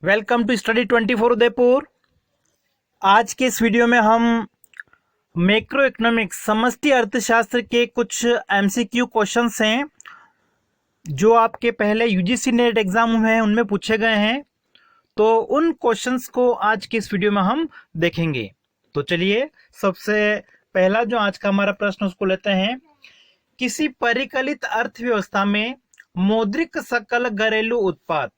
Welcome to study 24 Udaipur. आज के इस वीडियो में हम मैक्रो इकोनॉमिक्स समष्टि अर्थशास्त्र के कुछ एमसीक्यू क्वेश्चंस हैं जो आपके पहले यूजीसी नेट एग्जाम हुए हैं उनमें पूछे गए हैं। तो उन क्वेश्चंस को आज के इस वीडियो में हम देखेंगे। तो चलिए सबसे पहला जो आज का हमारा प्रश्न उसको लेते हैं। किसी परिकलित अर्थव्यवस्था में मौद्रिक सकल घरेलू उत्पाद,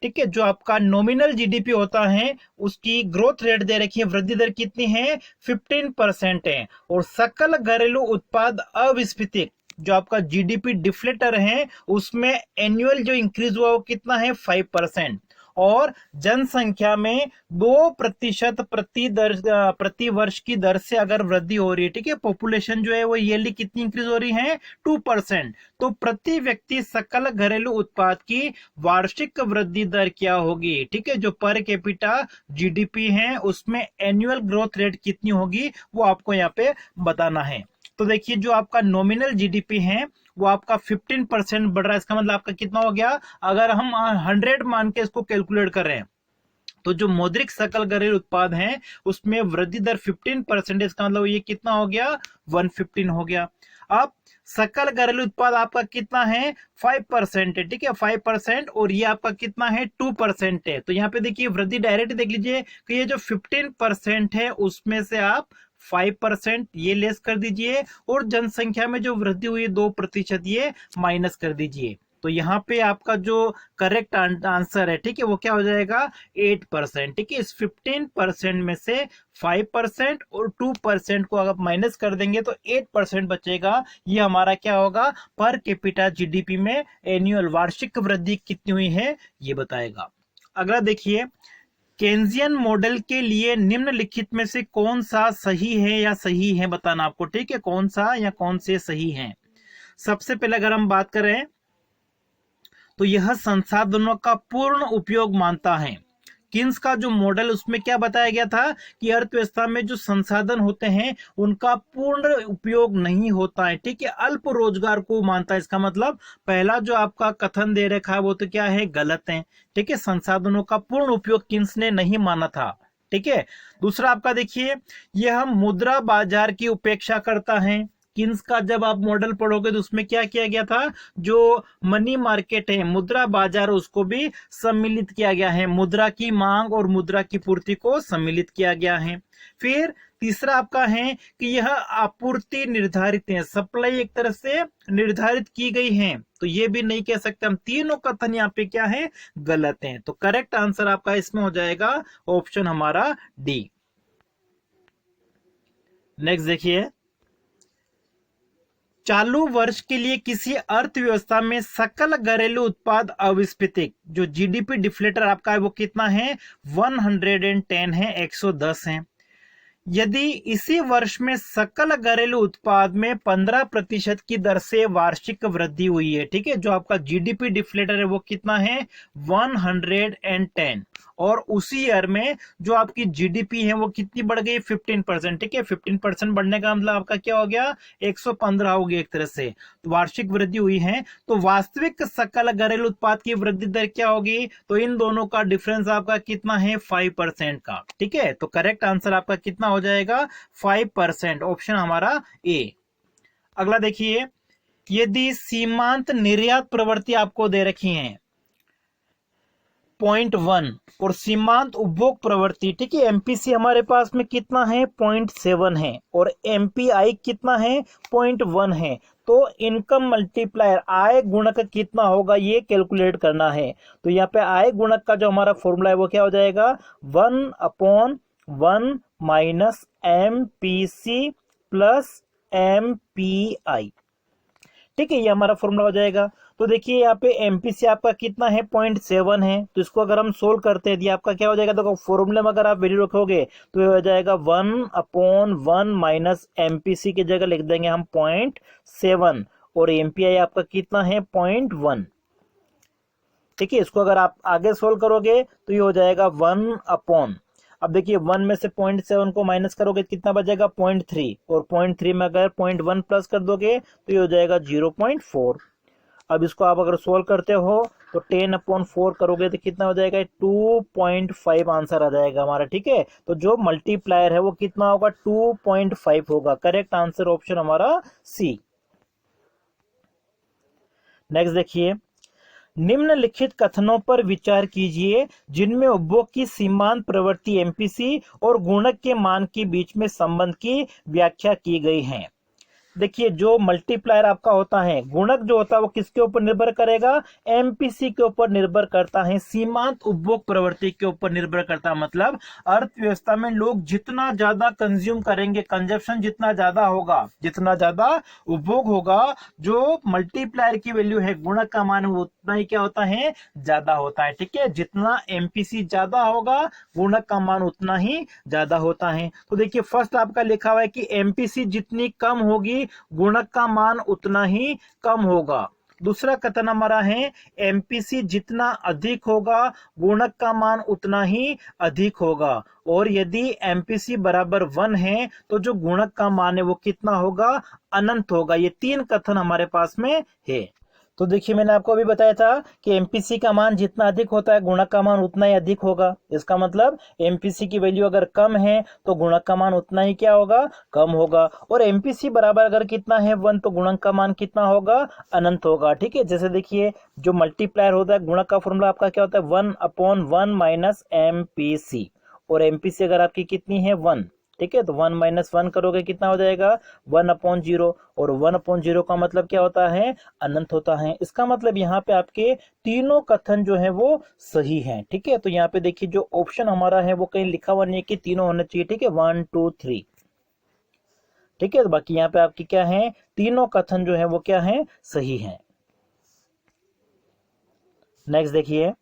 ठीक है, जो आपका नॉमिनल जीडीपी होता है उसकी ग्रोथ रेट दे रखी है, वृद्धि दर कितनी है 15% है। और सकल घरेलू उत्पाद अविस्फीतित जो आपका जीडीपी डिफ्लेटर है उसमें एनुअल जो इंक्रीज हुआ वो कितना है 5%। और जनसंख्या में 2% प्रति वर्ष की दर से अगर वृद्धि हो रही है, ठीक है, पॉपुलेशन जो है वो ईयरली कितनी इंक्रीज हो रही है 2%। तो प्रति व्यक्ति सकल घरेलू उत्पाद की वार्षिक वृद्धि दर क्या होगी, ठीक है, जो पर कैपिटा जीडीपी है उसमें एनुअल ग्रोथ रेट कितनी होगी वो आपको यहाँ पे बताना है। तो देखिए जो आपका नॉमिनल जीडीपी है वो आपका 15% बढ़ रहा है, इसका मतलब आपका कितना हो गया, अगर हम 100 मान के इसको कैलकुलेट कर रहे हैं तो जो मौद्रिक सकल घरेलू उत्पाद है उसमें वृद्धि दर 15%, इसका मतलब ये कितना हो गया 115 हो गया। अब सकल घरेलू उत्पाद आपका कितना है 5% है, ठीक है 5%, और ये आपका कितना है 2% है। तो यहाँ पे देखिए वृद्धि डायरेक्ट देख लीजिए कि ये जो 15% है उसमें से आप 5% ये लेस कर दीजिए और जनसंख्या में जो वृद्धि हुई 2% ये माइनस कर दीजिए। तो यहाँ पे आपका जो करेक्ट आंसर है, ठीक है, वो क्या हो जाएगा 8%, ठीक है। इस 15% में से 5% और 2% को अगर माइनस कर देंगे तो 8% बचेगा। ये हमारा क्या होगा पर कैपिटा जीडीपी में एनुअल वार्षिक वृद्धि कितनी हुई है ये बताएगा। अगला देखिए, केन्जियन मॉडल के लिए निम्नलिखित में से कौन सा सही है या सही है बताना आपको, ठीक है, कौन सा या कौन से सही है। सबसे पहले अगर हम बात करें तो यह संसाधनों का पूर्ण उपयोग मानता है। किन्स का जो मॉडल उसमें क्या बताया गया था कि अर्थव्यवस्था में जो संसाधन होते हैं उनका पूर्ण उपयोग नहीं होता है, ठीक है, अल्प रोजगार को मानता है। इसका मतलब पहला जो आपका कथन दे रखा है वो तो क्या है गलत है, ठीक है, संसाधनों का पूर्ण उपयोग किन्स ने नहीं माना था, ठीक है। दूसरा आपका देखिए, यह मुद्रा बाजार की उपेक्षा करता है। किन्स का जब आप मॉडल पढ़ोगे तो उसमें क्या किया गया था, जो मनी मार्केट है मुद्रा बाजार उसको भी सम्मिलित किया गया है, मुद्रा की मांग और मुद्रा की पूर्ति को सम्मिलित किया गया है। फिर तीसरा आपका है कि यह आपूर्ति निर्धारित है, सप्लाई एक तरह से निर्धारित की गई है, तो ये भी नहीं कह सकते हम। तीनों कथन यहाँ पे क्या है गलत है। तो करेक्ट आंसर आपका इसमें हो जाएगा ऑप्शन हमारा डी। नेक्स्ट देखिए, चालू वर्ष के लिए किसी अर्थव्यवस्था में सकल घरेलू उत्पाद अविस्फीतित जो जीडीपी डिफ्लेटर आपका है वो कितना है 110 है, 110 है। यदि इसी वर्ष में सकल घरेलू उत्पाद में 15% की दर से वार्षिक वृद्धि हुई है, ठीक है, जो आपका जीडीपी डिफ्लेटर है वो कितना है 110, और उसी ईयर में जो आपकी जीडीपी है वो कितनी बढ़ गई 15%, ठीक है, 15% बढ़ने का मतलब आपका क्या हो गया 115 हो गया एक तरह से, तो वार्षिक वृद्धि हुई है। तो वास्तविक सकल घरेलू उत्पाद की वृद्धि दर क्या होगी, तो इन दोनों का डिफरेंस आपका कितना है 5% का, ठीक है। तो करेक्ट आंसर आपका कितना हो जाएगा 5%, ऑप्शन हमारा ए। अगला देखिए, यदि सीमांत निर्यात प्रवृत्ति आपको दे रखी है 0.1 और सीमांत उपभोग प्रवृत्ति, ठीक है, एमपीसी हमारे पास में कितना है 0.7 है और एमपीआई कितना है 0.1 है। तो इनकम मल्टीप्लायर आय गुणक कितना होगा ये कैलकुलेट करना है। तो यहाँ पे आय गुणक का जो हमारा फॉर्मूला है वो क्या हो जाएगा 1/1 माइनस एमपीसी प्लस एमपीआई, ठीक है, ये हमारा फॉर्मूला हो जाएगा। तो देखिए यहाँ पे एमपीसी आपका कितना है 0.7 है, तो इसको अगर हम सोल्व करते हैं आपका क्या हो जाएगा, देखो फॉर्मूले में अगर आप वैल्यू रखोगे तो ये हो जाएगा 1/1 माइनस एमपीसी की जगह लिख देंगे हम 0.7 और एमपीआई आपका कितना है 0.1, ठीक है। इसको अगर आप आगे सोल्व करोगे तो ये हो जाएगा 1/, अब देखिए 1 में से 0.7 को माइनस करोगे कितना बचेगा 0.3, और 0.3 में अगर 0.1 प्लस कर दोगे तो ये हो जाएगा 0.4। अब इसको आप अगर सोल्व करते हो तो 10/4 करोगे तो कितना हो जाएगा, 2.5 आंसर आ जाएगा हमारा। ठीक है, तो जो मल्टीप्लायर है वो कितना होगा, 2.5 होगा। करेक्ट आंसर ऑप्शन हमारा सी। नेक्स्ट देखिए, निम्नलिखित कथनों पर विचार कीजिए जिनमें उपभोग की सीमांत प्रवृत्ति एमपीसी और गुणक के मान के बीच में संबंध की व्याख्या की गई है। देखिए, जो मल्टीप्लायर आपका होता है, गुणक जो होता है वो किसके ऊपर निर्भर करेगा, एमपीसी के ऊपर निर्भर करता है, सीमांत उपभोग प्रवृत्ति के ऊपर निर्भर करता है। मतलब अर्थव्यवस्था में लोग जितना ज्यादा कंज्यूम करेंगे, कंजप्शन जितना ज्यादा होगा, जितना ज्यादा उपभोग होगा, जो मल्टीप्लायर की वैल्यू है, गुणक का मान उतना ही क्या होता है, ज्यादा होता है। ठीक है, जितना एमपीसी ज्यादा होगा, गुणक का मान उतना ही ज्यादा होता है। तो देखिए, फर्स्ट आपका लिखा हुआ है कि एमपीसी जितनी कम होगी, गुणक का मान उतना ही कम होगा। दूसरा कथन हमारा है, एमपीसी जितना अधिक होगा, गुणक का मान उतना ही अधिक होगा। और यदि एमपीसी बराबर 1 है तो जो गुणक का मान है वो कितना होगा, अनंत होगा। ये 3 कथन हमारे पास में है। तो देखिए, मैंने आपको अभी बताया था कि एमपीसी का मान जितना अधिक होता है, गुणक का मान उतना ही अधिक होगा। इसका मतलब एमपीसी की वैल्यू अगर कम है तो गुणक का मान उतना ही क्या होगा, कम होगा। और एमपीसी बराबर अगर कितना है, 1, तो गुणक का मान कितना होगा, अनंत होगा। ठीक है, जैसे देखिए, जो मल्टीप्लायर होता है, गुणक का फॉर्मूला आपका क्या होता है, 1/1 माइनस एमपीसी। और एमपीसी अगर आपकी कितनी है, 1। ठीक है, तो 1 माइनस 1 करोगे कितना हो जाएगा, 1/0। और 1/0 का मतलब क्या होता है, अनंत होता है। इसका मतलब यहाँ पे आपके तीनों कथन जो है वो सही हैं। ठीक है, तो यहाँ पे देखिए, जो ऑप्शन हमारा है वो कहीं लिखा हुआ नहीं है कि तीनों होने चाहिए। ठीक है, 1 2 3। ठीक है, तो बाकी यहाँ पे आपकी क्या है, तीनों कथन जो है वो क्या है, सही है। नेक्स्ट देखिए,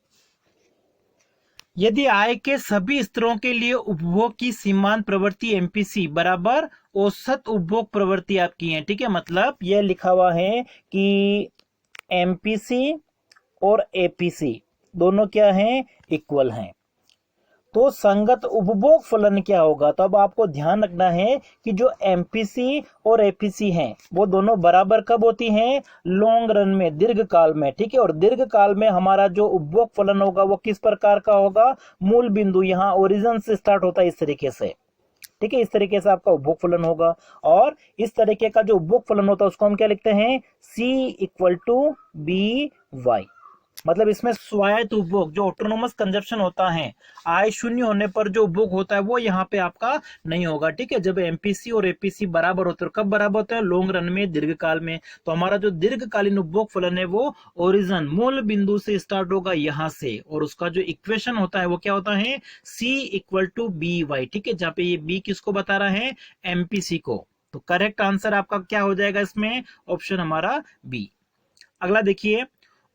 यदि आय के सभी स्तरों के लिए उपभोग की सीमांत प्रवृत्ति एमपीसी बराबर औसत उपभोग प्रवृत्ति आपकी है। ठीक है, मतलब यह लिखा हुआ है कि एमपीसी और एपीसी दोनों क्या हैं, इक्वल हैं, तो संगत उपभोग फलन क्या होगा। तो अब आपको ध्यान रखना है कि जो एमपीसी और एपीसी हैं वो दोनों बराबर कब होती हैं, लॉन्ग रन में, दीर्घ काल में। ठीक है, और दीर्घ काल में हमारा जो उपभोग फलन होगा वो किस प्रकार का होगा, मूल बिंदु यहाँ ओरिजिन से स्टार्ट होता है, इस तरीके से। ठीक है, इस तरीके से आपका उपभोग फलन होगा। और इस तरीके का जो उपभोग फलन होता है उसको हम क्या लिखते हैं, C = BY। मतलब इसमें स्वायत्त उपभोग, जो ऑटोनोमस कंजप्शन होता है, आय शून्य होने पर जो उपभोग होता है वो यहाँ पे आपका नहीं होगा। ठीक है, जब एमपीसी और एपीसी बराबर होते हैं, कब बराबर होते हैं, लॉन्ग रन में, दीर्घकाल में। तो हमारा जो दीर्घकालीन उपभोग फलन है वो ओरिजिन, मूल बिंदु से स्टार्ट होगा यहाँ से, और उसका जो इक्वेशन होता है वो क्या होता है, C = BY। ठीक है, जहाँ पे ये बी किसको बता रहा है, एमपीसी को। तो करेक्ट आंसर आपका क्या हो जाएगा इसमें, ऑप्शन हमारा बी। अगला देखिए,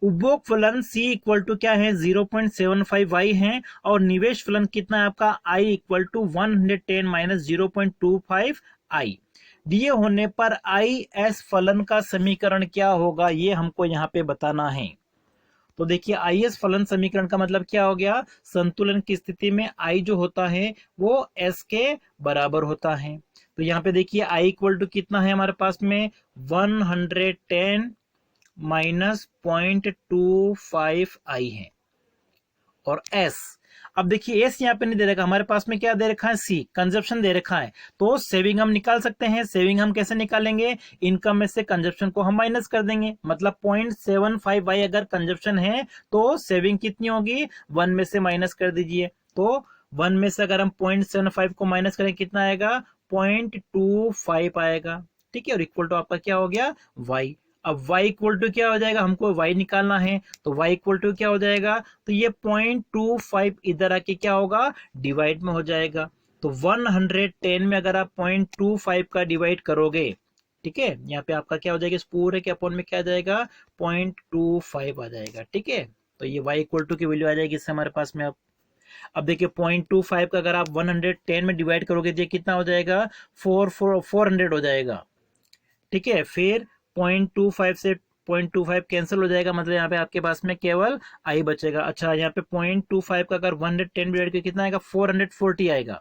उपभोग फलन C = क्या है, 0.75y है। और निवेश फलन कितना है आपका, I = 110 - 0.25i। दिए होने पर IS फलन का समीकरण क्या होगा, ये हमको यहाँ पे बताना है। तो देखिए, IS फलन समीकरण का मतलब क्या हो गया, संतुलन की स्थिति में I जो होता है वो S के बराबर होता है। तो यहाँ पे देखिए, I = कितना है हमारे पास में, 110 -0.25i है। और S, अब देखिए S यहाँ पे नहीं दे रखा, हमारे पास में क्या दे रखा है, C कंजप्शन दे रखा है। तो सेविंग हम निकाल सकते हैं। सेविंग हम कैसे निकालेंगे, इनकम में से कंजप्शन को हम माइनस कर देंगे। मतलब 0.75y अगर कंजप्शन है तो सेविंग कितनी होगी, 1 में से माइनस कर दीजिए। तो 1 में से अगर हम 0.75 को माइनस करें कितना आएगा, 0.25 आएगा। ठीक है, और इक्वल टू आपका क्या हो गया, y। अब y = क्या हो जाएगा, हमको y निकालना है, तो y = क्या हो जाएगा, तो ये 0.25 इधर आके क्या होगा, डिवाइड में हो जाएगा। तो 110 में अगर आप 0.25 का डिवाइड करोगे, ठीक है, यहाँ पे आपका क्या हो जाएगा, इस पूरे के अपॉन में क्या आ जाएगा, 0.25 आ जाएगा। ठीक है, तो ये y = की वैल्यू आ जाएगी इससे हमारे पास में। अब देखिए, 0.25 का अगर आप 110 में डिवाइड करोगे तो कितना हो जाएगा, 400 हो जाएगा। ठीक है, फिर 0.25 से 0.25 कैंसिल हो जाएगा, मतलब यहाँ पे आपके पास में केवल आई बचेगा। अच्छा, यहाँ पे 0.25 का अगर 110 डिवाइड करके कितना आएगा, 440 आएगा।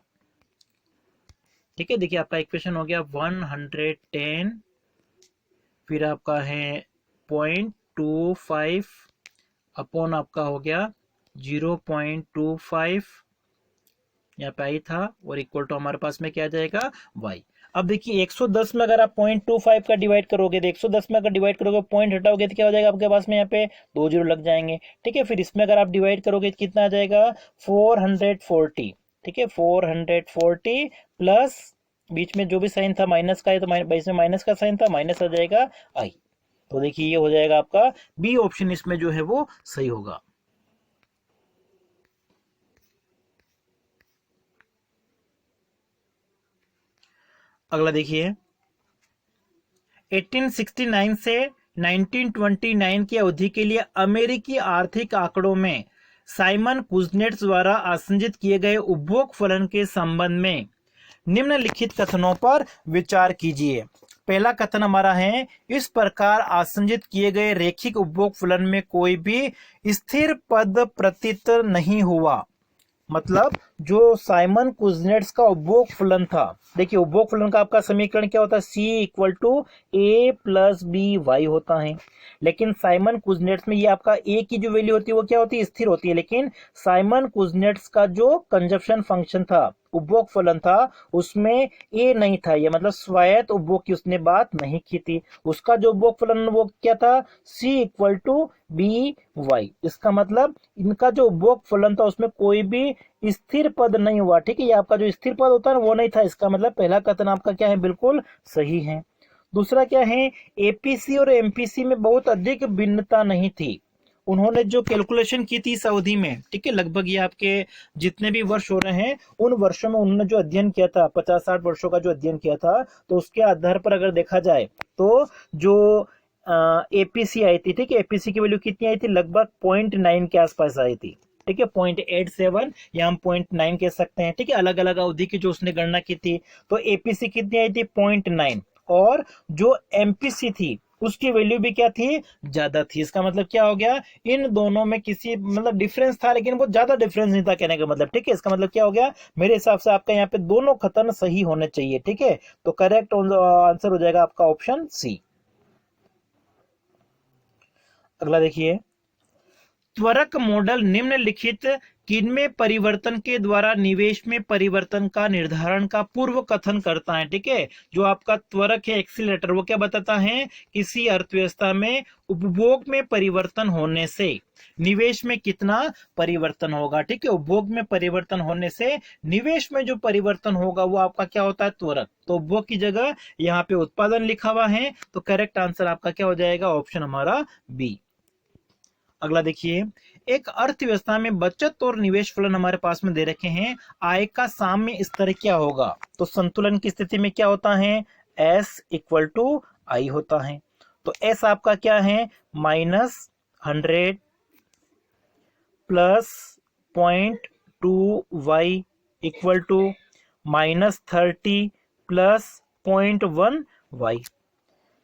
ठीक है, देखिए आपका इक्वेशन हो गया 110, फिर आपका है 0.25 अपॉन आपका हो गया 0.25, यहाँ पे आई था, और इक्वल टू हमारे पास में क्या आ जाएगा y। अब देखिए 110 में अगर आप 0.25 का डिवाइड करोगे तो 110 में अगर डिवाइड करोगे पॉइंट हटाओगे तो क्या हो जाएगा आपके पास में, यहाँ पे 2 जीरो लग जाएंगे। ठीक है, फिर इसमें अगर आप डिवाइड करोगे तो कितना आ जाएगा 440। ठीक है, 440 प्लस बीच में जो भी साइन था माइनस का है तो इसमें माइनस का साइन था, माइनस आ जाएगा आई। तो देखिए ये हो जाएगा आपका बी ऑप्शन इसमें जो है वो सही होगा। अगला देखिए 1869 से 1929 की अवधि के लिए अमेरिकी आर्थिक आंकड़ों में साइमन कुजनेट्स द्वारा आसंजित किए गए उपभोग फलन के संबंध में निम्नलिखित कथनों पर विचार कीजिए। पहला कथन हमारा है, इस प्रकार आसंजित किए गए रैखिक उपभोग फलन में कोई भी स्थिर पद प्रतीत नहीं हुआ। मतलब जो साइमन कुजनेट्स का उपभोग फलन था, देखिए उपभोग फलन का आपका समीकरण क्या होता है, C equal to A plus B Y होता है। लेकिन साइमन कुजनेट्स में ये आपका ए की जो वैल्यू होती है वो क्या होती है, स्थिर होती है। लेकिन साइमन कुजनेट्स का जो कंजप्शन फंक्शन था, उपभोग फलन था, उसमें ए नहीं था। ये मतलब स्वायत्त उपभोग की उसने बात नहीं की थी। उसका जो उपभोग फलन वो क्या था, C equal to B Y. इसका मतलब इनका जो उपभोग फलन था उसमें कोई भी स्थिर पद नहीं हुआ। ठीक है, ये आपका जो स्थिर पद होता है वो नहीं था। इसका मतलब पहला कथन आपका क्या है, बिल्कुल सही है। दूसरा क्या है, एपीसी और एमपीसी में बहुत अधिक भिन्नता नहीं थी। उन्होंने जो कैलकुलेशन की थी इस अवधि में, ठीक है, लगभग ये आपके जितने भी वर्ष हो रहे हैं उन वर्षों में उन्होंने जो अध्ययन किया था, 50-60 वर्षों का जो अध्ययन किया था, तो उसके आधार पर अगर देखा जाए तो जो एपीसी आई थी, ठीक है, एपीसी की वैल्यू कितनी आई थी, लगभग 0.9 के आसपास आई थी। ठीक है, 0.87 या हम 0.9 कह सकते हैं। ठीक है, अलग अलग अवधि की जो उसने गणना की थी, तो एपीसी कितनी आई थी 0.9, और जो एमपीसी थी उसकी वैल्यू भी क्या थी, ज्यादा थी। इसका मतलब क्या हो गया, इन दोनों में किसी मतलब डिफरेंस था लेकिन बहुत ज्यादा डिफरेंस नहीं था कहने का मतलब। ठीक है, इसका मतलब क्या हो गया, मेरे हिसाब से आपका यहाँ पे दोनों कथन सही होने चाहिए। ठीक है, तो करेक्ट आंसर हो जाएगा आपका ऑप्शन सी। अगला देखिए, त्वरक मॉडल निम्नलिखित किनमें परिवर्तन के द्वारा निवेश में परिवर्तन का निर्धारण का पूर्व कथन करता है। ठीक है, जो आपका त्वरक है एक्सीलरेटर, वो क्या बताता है, किसी अर्थव्यवस्था में उपभोग में परिवर्तन होने से निवेश में कितना परिवर्तन होगा। ठीक है, उपभोग में परिवर्तन होने से निवेश में जो परिवर्तन होगा वो आपका क्या होता है, त्वरक। तो उपभोग की जगह यहाँ पे उत्पादन लिखा हुआ है, तो करेक्ट आंसर आपका क्या हो जाएगा, ऑप्शन हमारा बी। अगला देखिए, एक अर्थव्यवस्था में बचत और निवेश फलन हमारे पास में दे रखे हैं, आय का साम्य स्तर क्या होगा। तो संतुलन की स्थिति में क्या होता है, S इक्वल टू आई होता है। तो S आपका क्या है, -100 plus 0.2y equal to -30 plus 0.1y।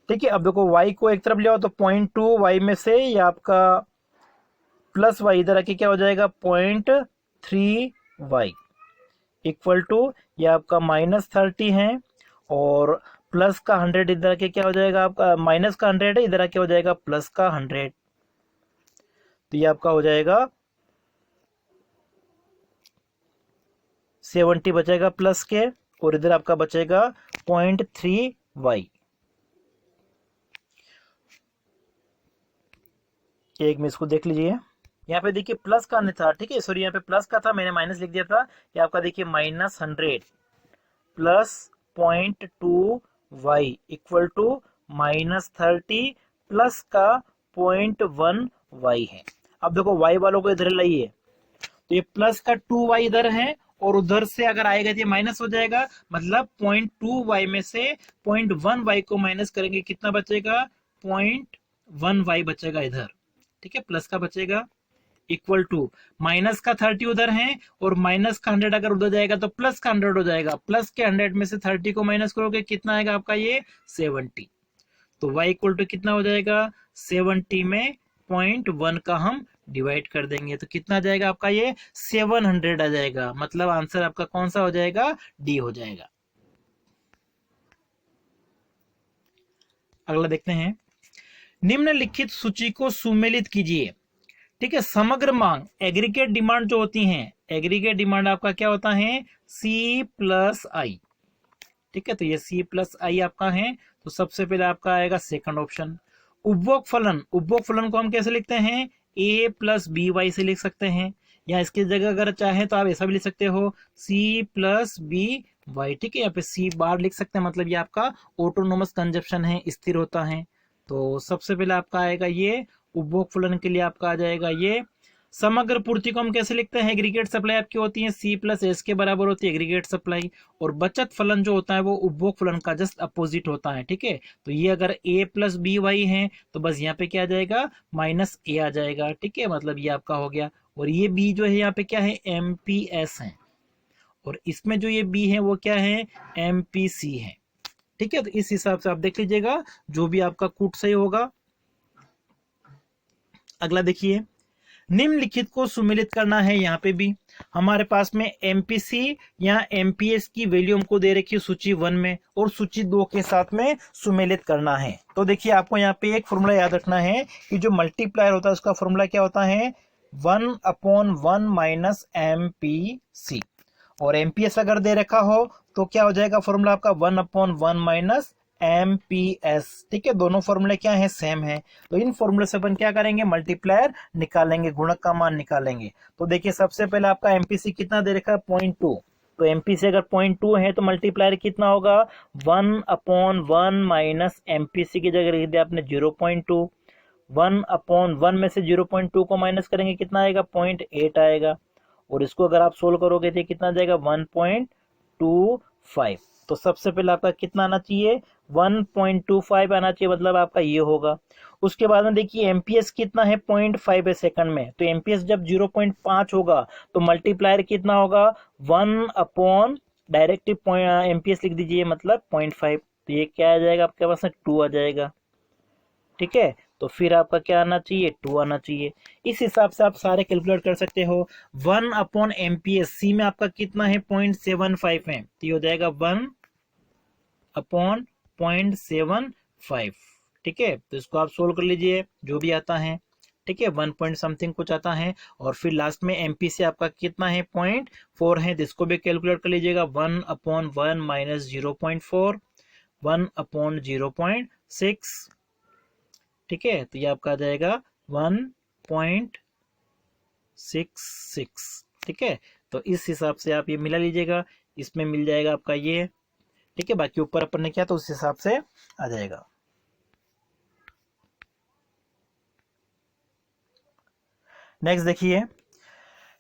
ठीक है, अब देखो y को एक तरफ ले आओ तो 0.2y में से ये आपका प्लस वाई इधर आके क्या हो जाएगा 0.3y इक्वल टू, ये आपका -30 है, और प्लस का 100 इधर आके क्या हो जाएगा, आपका माइनस का 100 है, इधर आके हो जाएगा प्लस का 100। तो ये आपका हो जाएगा 70 बचेगा प्लस के, और इधर आपका बचेगा 0.3y। एक में इसको देख लीजिए, यहाँ पे देखिए प्लस का नहीं था। ठीक है, सॉरी, यहाँ पे प्लस का था, मैंने माइनस लिख दिया था। ये आपका देखिए -100 plus 0.2y equal to -30 plus का 0.1y है। अब देखो y वालों को इधर लाइए, तो ये प्लस का 2y इधर है, और उधर से अगर आएगा तो ये माइनस हो जाएगा। मतलब 0.2y में से 0.1y को माइनस करेंगे, कितना बचेगा, 0.1y बचेगा इधर। ठीक है, प्लस का बचेगा, इक्वल टू माइनस का 30 उधर है, और माइनस का 100 अगर उधर जाएगा तो प्लस का 100 हो जाएगा। प्लस के 100 में से 30 को माइनस करोगे, कितना आएगा आपका, ये 70। तो y इक्वल टू कितना हो जाएगा, 70 में 0.1 का हम डिवाइड कर देंगे, तो कितना आ जाएगा आपका, ये 700 आ जाएगा। मतलब आंसर आपका कौन सा हो जाएगा, डी हो जाएगा। अगला देखते हैं, निम्नलिखित सूची को सुमेलित कीजिए। ठीक है। समग्र मांग एग्रीगेट डिमांड जो होती है, एग्रीगेट डिमांड आपका क्या होता है, सी प्लस आई। ठीक है, तो ये सी प्लस आई आपका है, तो सबसे पहले आपका आएगा सेकंड ऑप्शन। उपभोग फलन, उपभोग फलन को हम कैसे लिखते हैं, ए प्लस बी वाई से लिख सकते हैं, या इसकी जगह अगर चाहे तो आप ऐसा भी लिख सकते हो, सी प्लस बी वाई। ठीक है, यहाँ पे सी बार लिख सकते हैं, मतलब ये आपका ऑटोनोमस कंजप्शन है, स्थिर होता है। तो सबसे पहले आपका आएगा ये, उपभोग फलन के लिए आपका आ जाएगा ये। समग्र पूर्ति को हम कैसे लिखते हैं, एग्रीगेट सप्लाई आपकी होती है सी प्लस एस के बराबर होती है एग्रीगेट सप्लाई। और बचत फलन जो होता है वो उपभोग फलन का जस्ट अपोजिट होता है। ठीक है, तो ये अगर ए प्लस बी वाई है तो बस यहाँ पे क्या आ जाएगा, माइनस ए आ जाएगा। ठीक है, मतलब ये आपका हो गया। और ये बी जो है यहाँ पे क्या है, एम पी एस है, और इसमें जो ये बी है वो क्या है, एम पी सी है। ठीक है, तो इस हिसाब से आप देख लीजिएगा जो भी आपका कूट सही होगा। अगला देखिए, निम्नलिखित को सुमेलित करना है। यहाँ पे भी हमारे पास में एमपीसी या एमपीएस की वैल्यू हमको दे रखी है सूची 1 में, और सूची 2 के साथ में सुमेलित करना है। तो देखिए आपको यहाँ पे एक फॉर्मूला याद रखना है कि जो मल्टीप्लायर होता है उसका फॉर्मूला क्या होता है, 1/1 माइनस एमपीसी। और एमपीएस अगर दे रखा हो तो क्या हो जाएगा फॉर्मूला आपका, 1/1 माइनस एमपीएस। ठीक है, दोनों फॉर्मूले क्या है, सेम है। तो इन फॉर्मूले से अपन क्या करेंगे, मल्टीप्लायर निकालेंगे, गुणक का मान निकालेंगे। तो देखिए सबसे पहले आपका एमपीसी कितना दे रखा है, 0.2। तो एमपीसी अगर 0.2 है तो मल्टीप्लायर कितना होगा, 1/1 माइनस एमपीसी की जगह लिख दिया आपने 0.2। 1/1 में से 0.2 को माइनस करेंगे कितना आएगा, 0.8 आएगा। और इसको अगर आप सोल्व करोगे तो कितना जाएगा, 1.25। तो सबसे पहले आपका कितना आना चाहिए, 1.25 आना चाहिए, मतलब आपका ये होगा। उसके बाद में देखिए एमपीएस कितना है, 0.5 है सेकंड में, तो एमपीएस जब 0.5 होगा तो मल्टीप्लायर कितना होगा, 1 डायरेक्ट एमपीएस लिख दीजिए, मतलब 0.5। तो ये क्या आ जाएगा आपके पास में, 2 आ जाएगा। ठीक है, तो फिर आपका क्या आना चाहिए, 2 आना चाहिए। इस हिसाब से आप सारे कैलकुलेट कर सकते हो। 1/एमपीएस सी में आपका कितना है, 0.75 है, तो ये हो जाएगा 1/0.75। ठीक है, तो इसको आप सोल्व कर लीजिए जो भी आता है। ठीक है, 1 पॉइंट समथिंग कुछ आता है। और फिर लास्ट में एमपी से आपका कितना है, 0.4 है, तो इसको भी कैलकुलेट कर लीजिएगा, 1/1 माइनस 0.4, 1/0.6। ठीक है, तो ये आपका आ जाएगा 1.66। ठीक है, तो इस हिसाब से आप ये मिला लीजिएगा, इसमें मिल जाएगा आपका ये। ठीक है, बाकी ऊपर अपन ने किया तो उस हिसाब से आ जाएगा। नेक्स्ट देखिए,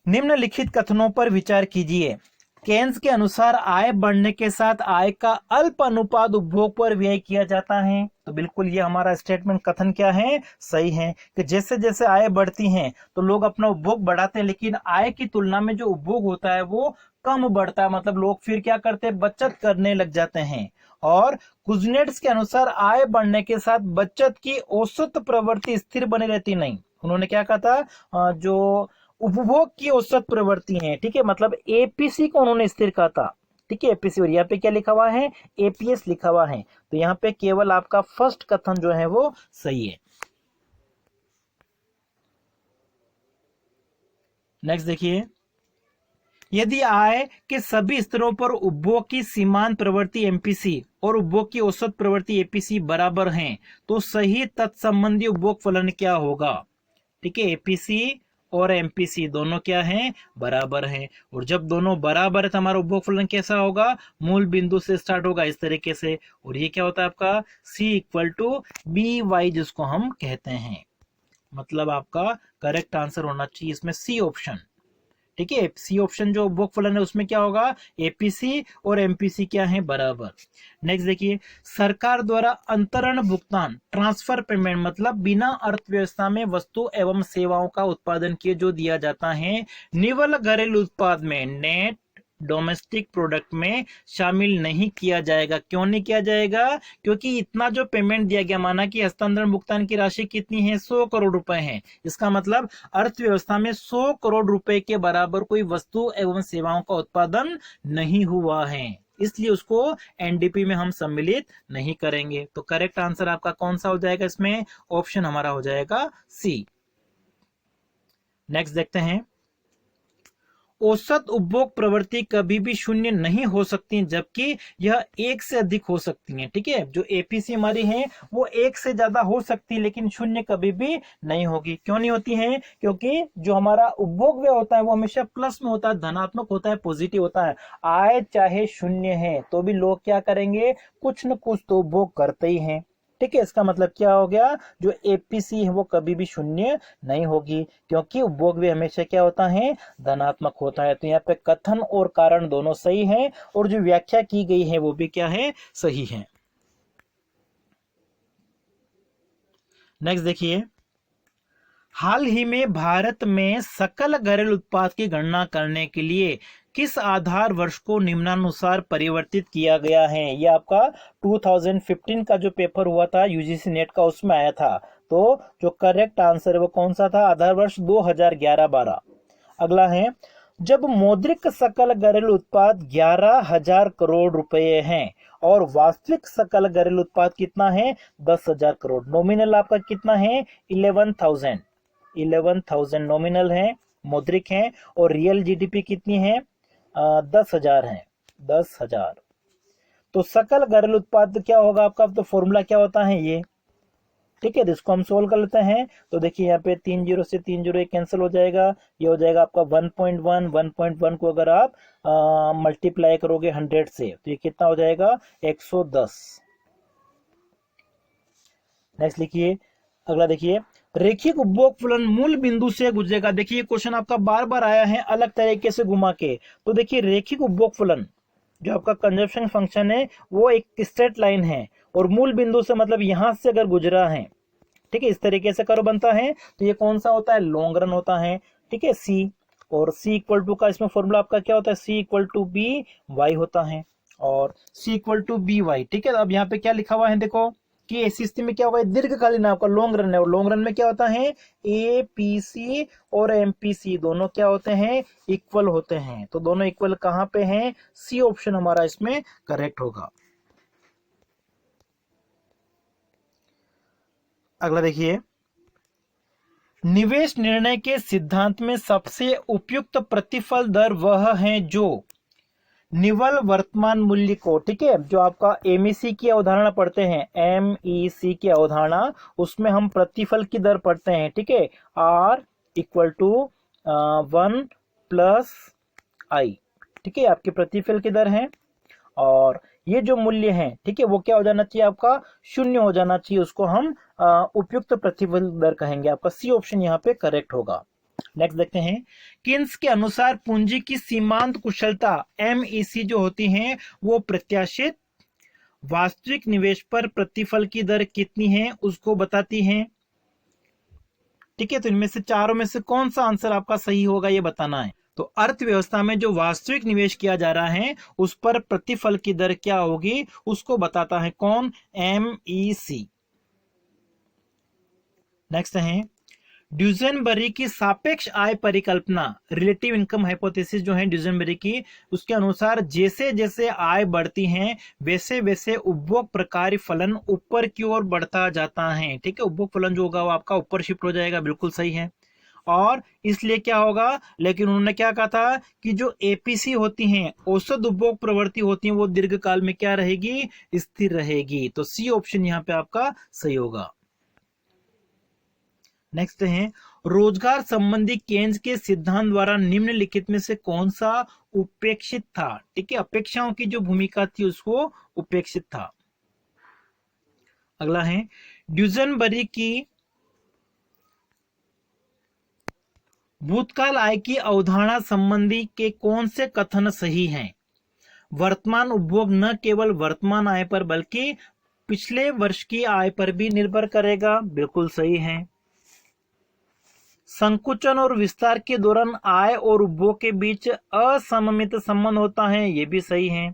निम्नलिखित कथनों पर विचार कीजिए। केन्स के अनुसार आय बढ़ने के साथ आय का अल्प अनुपात उपभोग पर व्यय किया जाता है। तो बिल्कुल ये हमारा स्टेटमेंट कथन क्या है, सही है, कि जैसे जैसे आय बढ़ती है तो लोग अपना उपभोग बढ़ाते हैं, लेकिन आय की तुलना में जो उपभोग होता है वो कम बढ़ता है, मतलब लोग फिर क्या करते हैं, बचत करने लग जाते हैं। और कुजनेट्स के अनुसार आय बढ़ने के साथ बचत की औसत प्रवृत्ति स्थिर बनी रहती नहीं। उन्होंने क्या कहा था, जो उपभोग की औसत प्रवृत्ति है, ठीक है, मतलब एपीसी को उन्होंने स्थिर कहा था। ठीक है, एपीसी, और यहाँ पे क्या लिखा हुआ है, एपीएस लिखा हुआ है। तो यहाँ पे केवल आपका फर्स्ट कथन जो है वो सही है। नेक्स्ट देखिए, यदि आय के सभी स्तरों पर उपभोग की सीमांत प्रवृत्ति एमपीसी और उपभोग की औसत प्रवृत्ति एपीसी बराबर हैं, तो सही तत्संबंधी उपभोग फलन क्या होगा। ठीक है, एपीसी और एमपीसी दोनों क्या हैं, बराबर हैं। और जब दोनों बराबर है तो हमारा उपभोग फलन कैसा होगा, मूल बिंदु से स्टार्ट होगा इस तरीके से। और ये क्या होता है आपका, C equal to B Y, जिसको हम कहते हैं। मतलब आपका करेक्ट आंसर होना चाहिए इसमें सी ऑप्शन। ठीक है, सी ऑप्शन जो उपभोग फलन है उसमें क्या होगा, एपीसी और एमपीसी क्या है, बराबर। नेक्स्ट देखिए, सरकार द्वारा अंतरण भुगतान ट्रांसफर पेमेंट मतलब बिना अर्थव्यवस्था में वस्तु एवं सेवाओं का उत्पादन किए जो दिया जाता है, निवल घरेलू उत्पाद में नेट डोमेस्टिक प्रोडक्ट में शामिल नहीं किया जाएगा। क्यों नहीं किया जाएगा, क्योंकि इतना जो पेमेंट दिया गया, माना कि हस्तांतरण भुगतान की राशि कितनी है, 100 करोड़ रुपए है, इसका मतलब अर्थव्यवस्था में 100 करोड़ रुपए के बराबर कोई वस्तु एवं सेवाओं का उत्पादन नहीं हुआ है, इसलिए उसको एनडीपी में हम सम्मिलित नहीं करेंगे। तो करेक्ट आंसर आपका कौन सा हो जाएगा, इसमें ऑप्शन हमारा हो जाएगा सी। नेक्स्ट देखते हैं, औसत उपभोग प्रवृत्ति कभी भी शून्य नहीं हो सकती जबकि यह एक से अधिक हो सकती है। ठीक है, जो एपीसी हमारी है वो एक से ज्यादा हो सकती है लेकिन शून्य कभी भी नहीं होगी। क्यों नहीं होती है? क्योंकि जो हमारा उपभोग व्यय होता है वो हमेशा प्लस में होता है, धनात्मक होता है, पॉजिटिव होता है। आय चाहे शून्य है तो भी लोग क्या करेंगे, कुछ न कुछ तो उपभोग करते ही हैं। ठीक है, इसका मतलब क्या हो गया, जो एपीसी है वो कभी भी शून्य नहीं होगी क्योंकि उपभोग भी हमेशा क्या होता है, धनात्मक होता है। तो यहाँ पे कथन और कारण दोनों सही हैं और जो व्याख्या की गई है वो भी क्या है, सही है। नेक्स्ट देखिए, हाल ही में भारत में सकल घरेलू उत्पाद की गणना करने के लिए किस आधार वर्ष को निम्नानुसार परिवर्तित किया गया है? ये आपका 2015 का जो पेपर हुआ था यूजीसी नेट का, उसमें आया था। तो जो करेक्ट आंसर है वो कौन सा था? आधार वर्ष 2011-12। अगला है, जब मौद्रिक सकल घरेलू उत्पाद 11,000 करोड़ रुपए हैं और वास्तविक सकल घरेलू उत्पाद कितना है? 10,000 करोड़। नॉमिनल आपका कितना है? 11,000 नॉमिनल है, मौद्रिक है, और रियल जीडीपी कितनी है? 10,000 है, 10,000। तो सकल घरेलू उत्पाद क्या होगा आपका? तो फॉर्मूला क्या होता है ये? ठीक है, इसको हम सोल्व कर लेते हैं। तो देखिए यहाँ पे 3 जीरो से 3 जीरो कैंसिल हो जाएगा, ये हो जाएगा आपका 1.1 को अगर आप मल्टीप्लाई करोगे 100 से तो ये कितना हो जाएगा? 110। नेक्स्ट लिखिए, अगला देखिए, रेखिक उपभोग फलन मूल बिंदु से गुजरेगा। देखिए क्वेश्चन आपका बार बार आया है अलग तरीके से घुमा के। तो देखिए रेखिक उपभोग फलन जो आपका कंजप्शन फंक्शन है वो एक स्ट्रेट लाइन है और मूल बिंदु से मतलब यहां से अगर गुजरा है, ठीक है, इस तरीके से कर्व बनता है तो ये कौन सा होता है? लॉन्ग रन होता है। ठीक है, सी और सी इक्वल टू का इसमें फॉर्मूला आपका क्या होता है? सी इक्वल टू बी वाई होता है और सी इक्वल टू बी वाई। ठीक है, अब यहाँ पे क्या लिखा हुआ है देखो कि ऐसी स्थिति में क्या होगा, दीर्घकालीन आपका लॉन्ग रन है और लॉन्ग रन में क्या होता है? ए पी सी और एम पी सी दोनों क्या होते हैं? इक्वल होते हैं। तो दोनों इक्वल कहां पे हैं? सी ऑप्शन हमारा इसमें करेक्ट होगा। अगला देखिए, निवेश निर्णय के सिद्धांत में सबसे उपयुक्त प्रतिफल दर वह है जो निव्वल वर्तमान मूल्य को, ठीक है, जो आपका एमईसी की अवधारणा पढ़ते हैं, एमईसी की अवधारणा, उसमें हम प्रतिफल की दर पढ़ते हैं। ठीक है, आर इक्वल टू 1 प्लस आई। ठीक है, आपकी प्रतिफल की दर है और ये जो मूल्य है, ठीक है, वो क्या हो जाना चाहिए? आपका शून्य हो जाना चाहिए। उसको हम उपयुक्त प्रतिफल दर कहेंगे। आपका सी ऑप्शन यहाँ पे करेक्ट होगा। नेक्स्ट देखते हैं, किन्स के अनुसार पूंजी की सीमांत कुशलता एमईसी जो होती है वो प्रत्याशित वास्तविक निवेश पर प्रतिफल की दर कितनी है उसको बताती है। ठीक है, तो इनमें से चारों में से कौन सा आंसर आपका सही होगा ये बताना है। तो अर्थव्यवस्था में जो वास्तविक निवेश किया जा रहा है उस पर प्रतिफल की दर क्या होगी उसको बताता है कौन? एमईसी। नेक्स्ट है, ड्यूजेनबरी की सापेक्ष आय परिकल्पना, रिलेटिव इनकम हाइपोथेसिस जो है ड्यूजेनबरी की, उसके अनुसार जैसे जैसे आय बढ़ती है वैसे वैसे उपभोग प्रकार फलन ऊपर की ओर बढ़ता जाता है। ठीक है, उपभोग फलन जो होगा वो आपका ऊपर शिफ्ट हो जाएगा, बिल्कुल सही है। और इसलिए क्या होगा, लेकिन उन्होंने क्या कहा था कि जो एपीसी होती हैं, औसत उपभोग प्रवृत्ति होती है, वो दीर्घकाल में क्या रहेगी? स्थिर रहेगी। तो सी ऑप्शन यहाँ पे आपका सही होगा। नेक्स्ट है, रोजगार संबंधी केन्स के सिद्धांत द्वारा निम्नलिखित में से कौन सा उपेक्षित था? ठीक है, अपेक्षाओं की जो भूमिका थी उसको उपेक्षित था। अगला है, ड्यूजेनबरी की भूतकाल आय की अवधारणा संबंधी के कौन से कथन सही हैं? वर्तमान उपभोग न केवल वर्तमान आय पर बल्कि पिछले वर्ष की आय पर भी निर्भर करेगा, बिल्कुल सही है। संकुचन और विस्तार के दौरान आय और उपभोग के बीच असममित संबंध होता है, ये भी सही है।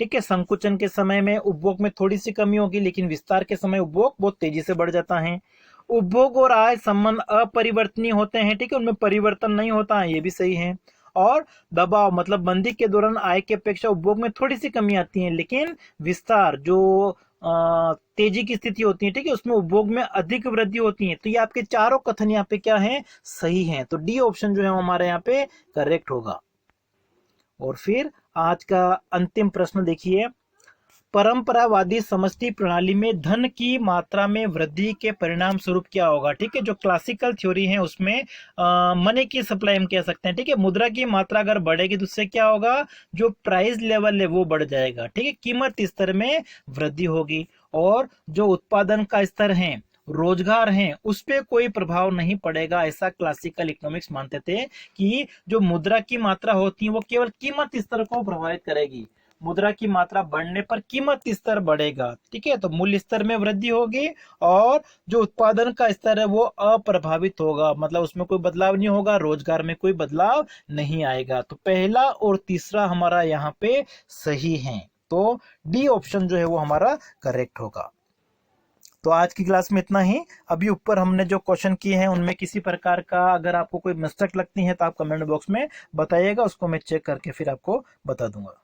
ठीक है, संकुचन के समय में उपभोग में थोड़ी सी कमी होगी लेकिन विस्तार के समय उपभोग बहुत तेजी से बढ़ जाता है। उपभोग और आय संबंध अपरिवर्तनीय होते हैं, ठीक है, उनमें परिवर्तन नहीं होता है, ये भी सही है। और दबाव मतलब मंदी के दौरान आय की अपेक्षा उपभोग में थोड़ी सी कमी आती है, लेकिन विस्तार जो तेजी की स्थिति होती है, ठीक है, उसमें उपभोग में अधिक वृद्धि होती है। तो ये आपके चारों कथन यहाँ पे क्या है, सही है। तो डी ऑप्शन जो है हमारे यहाँ पे करेक्ट होगा। और फिर आज का अंतिम प्रश्न देखिए, परंपरावादी समष्टि प्रणाली में धन की मात्रा में वृद्धि के परिणाम स्वरूप क्या होगा। ठीक है, जो क्लासिकल थ्योरी है उसमें मनी की सप्लाई हम कह सकते हैं। ठीक है, मुद्रा की मात्रा अगर बढ़ेगी तो उससे क्या होगा, जो प्राइस लेवल है वो बढ़ जाएगा। ठीक है, कीमत स्तर में वृद्धि होगी और जो उत्पादन का स्तर है, रोजगार है, उस पर कोई प्रभाव नहीं पड़ेगा। ऐसा क्लासिकल इकोनॉमिक्स मानते थे कि जो मुद्रा की मात्रा होती है वो केवल कीमत स्तर को प्रभावित करेगी। मुद्रा की मात्रा बढ़ने पर कीमत स्तर बढ़ेगा। ठीक है, तो मूल्य स्तर में वृद्धि होगी और जो उत्पादन का स्तर है वो अप्रभावित होगा, मतलब उसमें कोई बदलाव नहीं होगा, रोजगार में कोई बदलाव नहीं आएगा। तो पहला और तीसरा हमारा यहाँ पे सही है। तो डी ऑप्शन जो है वो हमारा करेक्ट होगा। तो आज की क्लास में इतना ही। अभी ऊपर हमने जो क्वेश्चन किए हैं उनमें किसी प्रकार का अगर आपको कोई मिस्टेक लगती है तो आप कमेंट बॉक्स में बताइएगा, उसको मैं चेक करके फिर आपको बता दूंगा।